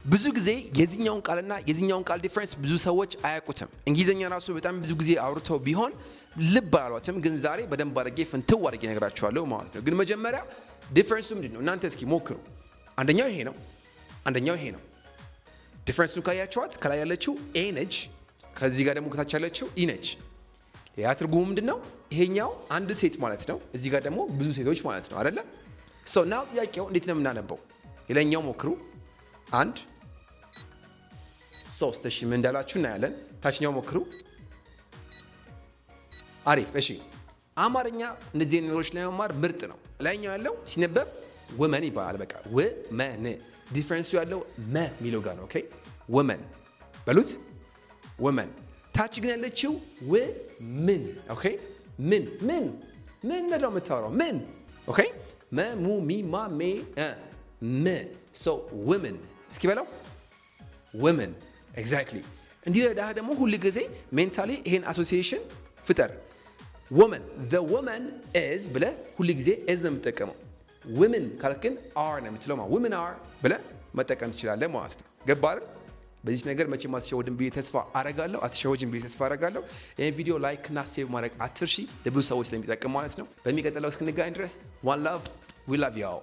ብዙ ጊዜ የዚህኛውን ቃልና የዚህኛውን ቃል ዲፈረንስ ብዙ ሰዎች አያውቁትም። እንግሊዘኛ ራሱ በጣም ብዙ ጊዜ አውርተው ቢሆን ልብ አሏትም፣ ግን ዛሬ በደንብ አድርጌ ፍንትው አድርጌ እነግራችኋለሁ ማለት ነው። ግን መጀመሪያ ዲፈረንሱ ምንድነው? እናንተ እስኪ ሞክሩ። አንደኛው ይሄ ነው፣ አንደኛው ይሄ ነው። ዲፈረንሱን ካያችኋት ከላይ ያለችው ኤ ነች፣ ከዚህ ጋር ደግሞ ከታች ያለችው ኢ ነች። ያ ትርጉሙ ምንድነው? ይሄኛው አንድ ሴት ማለት ነው፣ እዚህ ጋር ደግሞ ብዙ ሴቶች ማለት ነው አይደለ? ሶ ናው ጥያቄው እንዴት ነው የምናነበው? የላይኛው ሞክሩ። 1 3 እሺ ምን እንዳላችሁ እናያለን። ታችኛው ሞክሩ። አሪፍ እሺ። አማርኛ እነዚህ ነገሮች ለመማር ምርጥ ነው። ላይኛው ያለው ሲነበብ ወመን ይባላል። በቃ ወመን። ዲፈረንሱ ያለው መ ሚለው ጋር ነው። ኦኬ ወመን በሉት፣ ወመን። ታች ግን ያለችው ወምን። ኦኬ ምን ምን ምን ነው የምታወራው? ምን ኦኬ መ ሙ ሚ ማ ሜ ም ሶ women እስኪ በለው women exactly። እንዲህ ለዳህ ደግሞ ሁሉ ጊዜ ሜንታሊ ይሄን አሶሲዬሽን ፍጠር። woman the woman is ብለ ሁሉ ጊዜ is ነው የምትጠቀመው። women ካልክን are ነው የምትለው ማለት women are ብለ መጠቀም ትችላለህ ማለት ነው። ገባህ? በዚህ ነገር መቼም አትሸወድም ብዬ ተስፋ አረጋለሁ። አትሸወጅም ብዬ ተስፋ አረጋለሁ። ይሄን ቪዲዮ ላይክ እና ሴቭ ማድረግ አትርሺ፣ ለብዙ ሰዎች ስለሚጠቅም ማለት ነው። በሚቀጥለው እስክንገናኝ ድረስ one love we love you all።